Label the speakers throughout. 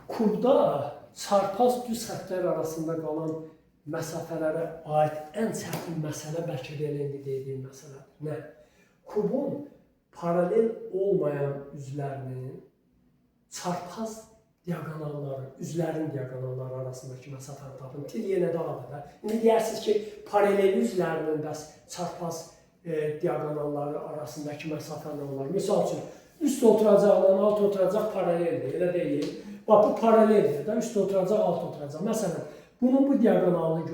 Speaker 1: Kubda çarpaz düz xəttlər arasında qalan məsafələrə aid ən çətin məsələ bəlkə də elə indi dediyim məsələdir. Nə? Kubun paralel olmayan üzlərinin çarpaz diagonalları, üzlərin diagonalları arasındakı məsafəni tapın. Til yenə də alıdır. İndi deyirsiniz ki, paralel üzlərinin bəs çarpaz diagonalları arasındakı məsafə nə olar? Misal üçün, üst oturacaqla alt oturacaq paraleldir, elə deyil. Bax, bu paraleldir də, üst oturacaq, alt oturacaq. Məsələn, bunun bu diagonalını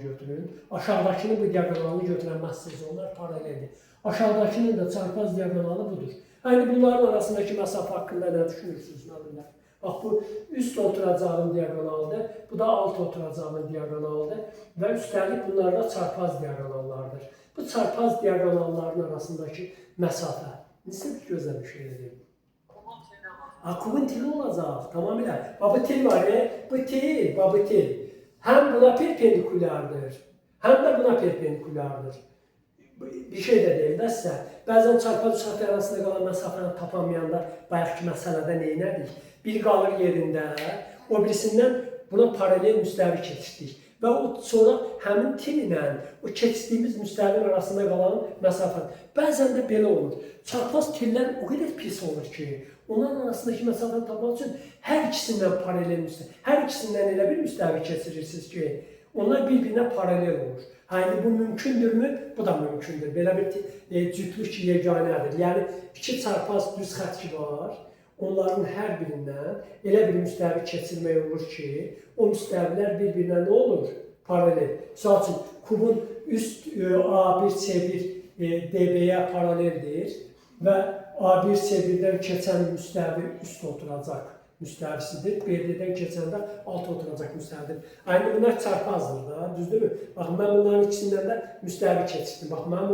Speaker 1: götürün, aşağıdakını bu diagonalını götürəməzsiniz, onlar paraleldir. Aşağıdakının da çarpaz diagonalı budur. Yəni, bunların arasındakı məsafə haqqında nə düşünürsünüz, müəllimlər? Bax, bu üst oturacağın diagonalıdır, bu da alt oturacağın diagonalıdır və üstəlik bunlar da çarpaz diagonallardır. Bu çarpaz diagonalların arasındakı məsafə necə bir gözəl bir şey edir? Kubun tili olacaq, tamamilə. Bu til var, bu til. Həm buna perpendikulardır, həm də buna perpendikulardır. Bir şey də deyim də sizə, bəzən çarpaz xəttlər arasında qalan məsafəni tapamayanda bayaqki məsələdə neynədik? Biri qalır yerində, o birisindən buna paralel müstəvi keçirdik. Və sonra həmin til ilə o keçdiyimiz müstəvinin arasında qalan məsafə. Bəzən də belə olur. Çarpaz tillər o qədər pis olur ki, onların arasındakı məsafəni tapmaq üçün hər ikisindən paralel müstəvi, hər ikisindən elə bir müstəvi keçirirsiniz ki, onlar bir-birinə paralel olur. Yəni, bu mümkündürmü? Bu da mümkündür. Belə bir cütlük yeganədir. Yəni, iki çarpaz düz xətt ki var, onların hər birindən elə bir müstəvi keçirmək olur ki, o müstəvilər bir-birinə nə olur? Paralel. Misal üçün, kubun üst A1, C1 DB-yə paraleldir və A1, C1-dən keçən müstəvi üst oturacaq müstəvisidir. BD-dən keçəndə alt oturacaq müstəvidir. Aynı bunlar çarpazdır da, düzdürmü? Baxın, mən bunların ikisindən də müstəvi keçirdim. Baxın, mənim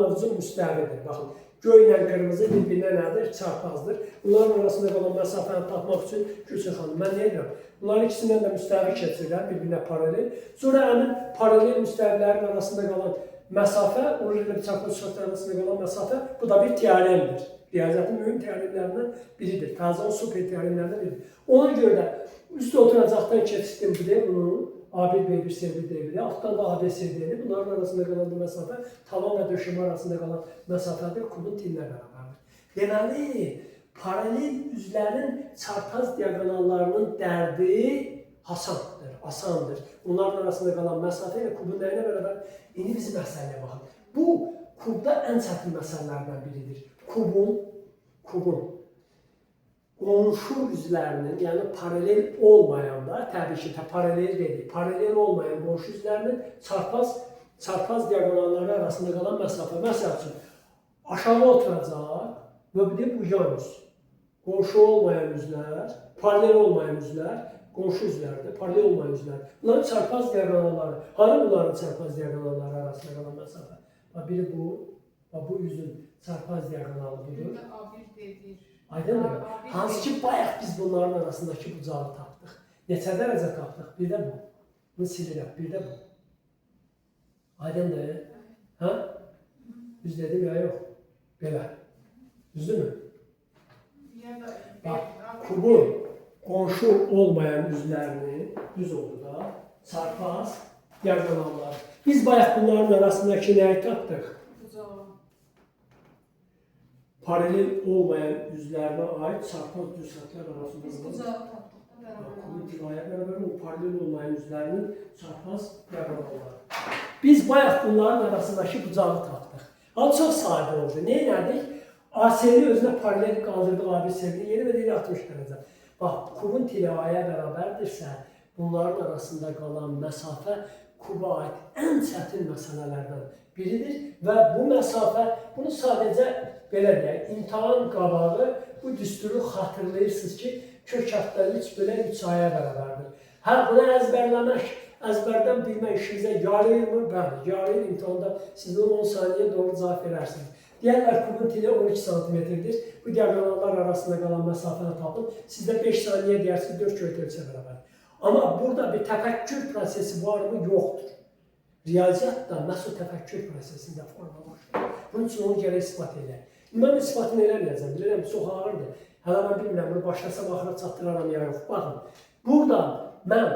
Speaker 1: ovucum müstəvidir. Baxın, göy ilə qırmızı bir-birinə nədir? Çarpazdır. Bunların arasında qalan məsafəni tapmaq üçün Gülçin xanım, mən nə edirəm? Bunların ikisindən də müstəvi keçirirəm, bir-birinə paralel. Sonra həmin paralel müstəvilərin arasında qalan məsafə, orijinal çarpaz xəttlər arasında qalan məsafə, bu da bir teoremdir. Riyaziyyatın mühüm teoremlərindən biridir. Fəzanın super teoremlərindən biridir. Ona görə də üst oturacaqdan keçirdim bunu, A1, B1, C1, D1, altdan da A, B, C, D-dir. Bunların arasında qalan bu məsafə, tavan və döşəmə arasında qalan məsafədir, kubun tilinə bərabərdir. Deməli, paralel üzlərin çarpaz diagonallarının dərdi asandır. Onların arasında qalan məsafə ilə kubun nəyinə bərabər? İndi bizim məsələyə baxın. Bu, kubda ən çətin məsələlərdən biridir. Kubun qonşu üzlərinin, yəni paralel olmayan da, təbii ki, paralel dedik, paralel olmayan qonşu üzlərinin çarpaz diagonalları arasında qalan məsafə. Məsəl üçün, aşağı oturacaq və bir de bu yan üz. Qonşu olmayan üzlər, paralel olmayan üzlər, qonşu üzlərdir, paralel olmayan üzlər. Bunların çarpaz diagonalları, hanı bunların çarpaz diagonalları arasında qalan məsafə? Biri bu üzün çarpaz diagonalı budur. Aydın mı? Hansı ki, bayaq biz bunların arasındakı bucağı tapdıq. Neçə dərəcə tapdıq? Bir də bu. Bunu silirəm, bir də bu. Aydındır? Hə? Düz dedim ya, yox. Belə. Düzdür mü? Bax, kubun qonşu olmayan üzlərini, düz oldu da, çarpaz diagonallar. Biz bayaq bunların arasındakı nəyi tapdıq? Paralel olmayan üzlərine ait çarpaz düz xəttlər arasında kubun tilaya bərabər o paralel olmayan üzlərinin çarpaz diagonalları. Biz bayaq bunların arasındakı bucağı tapdıq. Hal çox sadə oldu. Neynədik? AS'ni özünə paralel qaldırdıq ABC-ni, yeni və deyil 60 dərəcə. Bax, kubun tilaya bərabərdirsə, bunların arasında qalan məsafə kuba aid ən çətin məsələlərdən biridir və bu məsafə, bunu sadəcə belə deyək, imtahan qabağı bu düsturu xatırlayırsınız ki, kök həftəli 3 bölən 3 aya bərabərdir. Hə, bunu əzbərləmək, əzbərdən bilmək işinizə yarayırmı? Bəli, yarayır imtahanda siz 10 saniyə doğru cavab verərsiniz. Deyərlər, kubun tili 12 cm-dir. Bu diagonallar arasında qalan məsafəni tapın. Sizdə 5 saniyə deyərsiniz, 4 kök bərabər. Amma burada bir təfəkkür prosesi var mı? Yoxdur. Riyaziyyat da məhz o təfəkkür prosesində formalaşır. Bunun üçün onu gərək ispat edək. Mən isbatını eləməyəcəm, bilirəm, çox ağırdır. Hələ mən bilmirəm, bunu başlasam axıra çatdıraram ya yox. Baxın, buradan mən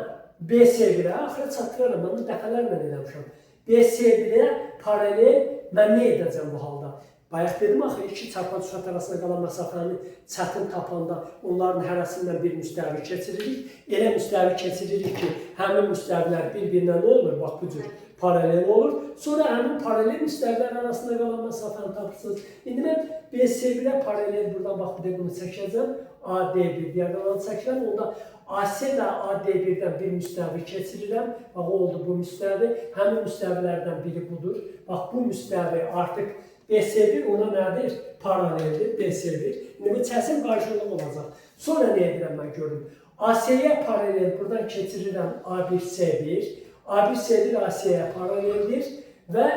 Speaker 1: BS1-ə axıra çatdıraram, mən dəfələrlə eləmişəm. BS1-ə paralel mən nə edəcəm bu halda? Bayaq dedim axı, iki çarpaz üsat arasında qalan məsafəni çətin tapanda onların hərəsindən bir müstəvi keçiririk. Elə müstəvi keçiririk ki, həmin müstəvilər bir-birinə nə olur? Bax, bu cür paralel olur. Sonra həmin paralel müstəvilər arasında qalan məsafəni tapırsınız. İndi mən BS1-ə paralel buradan bax, bir də bunu çəkəcəm. AD1 diaqonalı çəkirəm. Onda AC ilə AD1-dən bir müstəvi keçirirəm. Bax, oldu bu müstəvi. Həmin müstəvilərdən biri budur. Bax, bu müstəvi artıq BS1 ona nədir? Paraleldir, BS1. İndi bu çəsim qarşılıq olacaq. Sonra nə edirəm mən görürüm? AC-yə paralel buradan keçirirəm A1-C1. A1-C1 AC-yə paraleldir və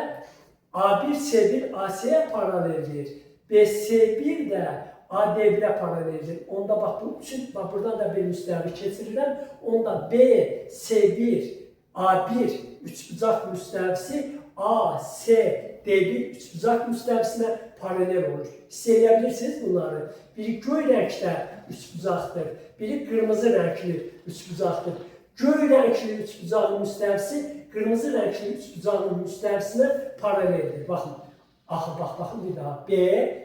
Speaker 1: A1-C1 AC-yə paraleldir. BS1 də AD1-ə paraleldir. Onda bax, bu üçün bax, buradan da bir müstəvi keçirirəm. Onda BS1 A1 üçbucaq müstəvisi AC D1 üçbucaq müstəvisinə paralel olur. Hiss edə bilirsiniz bunları. Biri göy rəngdə üçbucaqdır, biri qırmızı rəngli üçbucaqdır. Göy rəngli üçbucağın müstəvisi qırmızı rəngli üçbucağın müstəvisinə paraleldir. Baxın, baxın bir daha. B,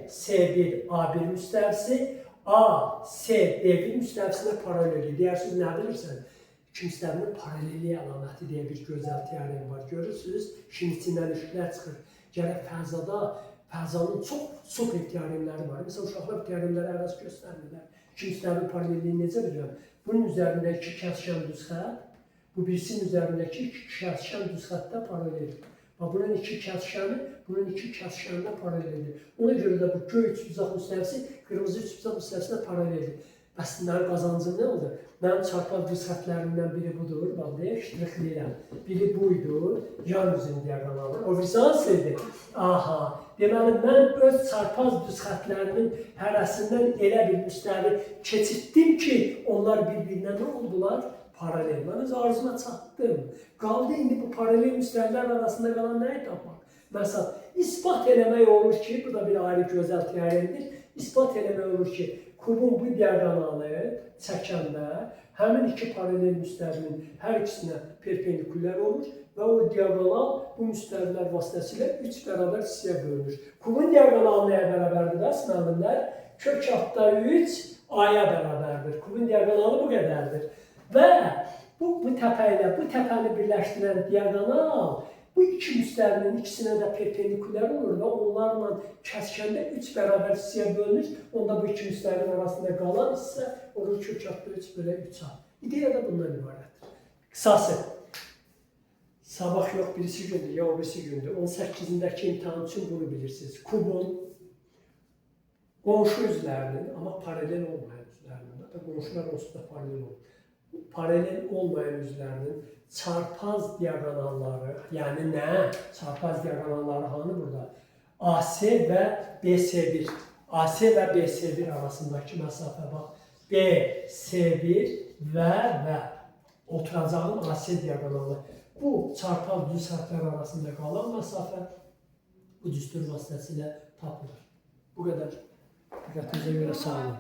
Speaker 1: C1, A1 müstəvisi, A, C, D1 müstəvisinə paraleldir. Deyirsiniz, nə bilirsən? İki müstəvinin paralelliyi əlaməti deyə bir gözəl teorem var. Görürsünüz, işin içindən işlər çıxır. Gərək fəzanın çox super teoremləri var. Məsələn, uşaqlar teoremləri əvəz göstərmirlər. İki müstəvinin paralelliyini necə bilirəm? Bunun üzərində iki kəsişən düz xətt, bu birisinin üzərindəki iki kəsişən düz xəttə paraleldir. Bunun iki kəsişəni, bunun iki kəsişəninə paraleldir. Ona görə də bu göy üçbucaq müstəvisi qırmızı üçbucaq müstəvisinə paraleldir. Bəs mənim qazancım nə oldu? Mənim çarpaz düz xəttlərimdən biri budur, bax, deyək, ştrixləyirəm. Biri buydu, yan üzün diaqonalı. O vizansiydi. Aha, deməli, mən öz çarpaz düz xəttlərimin hərəsindən elə bir müstəvi keçirtdim ki, onlar bir-birinə nə oldular? Paralel. Mən öz arzuma çatdım. Qaldı indi bu paralel müstəvilər arasında qalan nəyi tapmaq? Məsələn, ispat eləmək olur ki, bu da bir ayrı gözəl teoremdir. İspat eləmək olur ki, kubun bu diaqonalı çəkəndə həmin iki paralel müstəvinin hər ikisinə perpendikulyar olur və o diaqonal bu müstəvilər vasitəsilə 3 bərabər hissəyə bölünür. Kubun diaqonalı nəyə bərabərdir bəs müəllimlər? Kök altda 3 A-ya bərabərdir. Kubun diaqonalı bu qədərdir. Və bu təpə ilə bu təpəni birləşdirən diaqonal bu iki müstəvinin ikisinə də perpendikulyar olur və onlarla kəskəndə 3 bərabər hissəyə bölünür. Onda bu iki müstəvinin arasında qalan hissə olur kök altda 3 bölü 3A. İdeya da bundan ibarətdir. Qısası. Sabah yox, birisi gündür, ya o birisi gündür. 18-indəki imtahan üçün bunu bilirsiniz. Kubun qonşu üzlərinin, amma paralel olmayan üzlərinin, qonşular onsuz da paralel olur. Paralel olmayan üzlərinin çarpaz diaqonalları, yəni nə? Çarpaz diaqonalları hanı burada? AC və BS1. AC və BS1 arasındakı məsafə bax. BS1 və oturacağın AC diaqonalı. Bu çarpaz düz xəttlər arasında qalan məsafə bu düstur vasitəsilə tapılır. Bu qədər. Diqqətinizə görə sağ olun.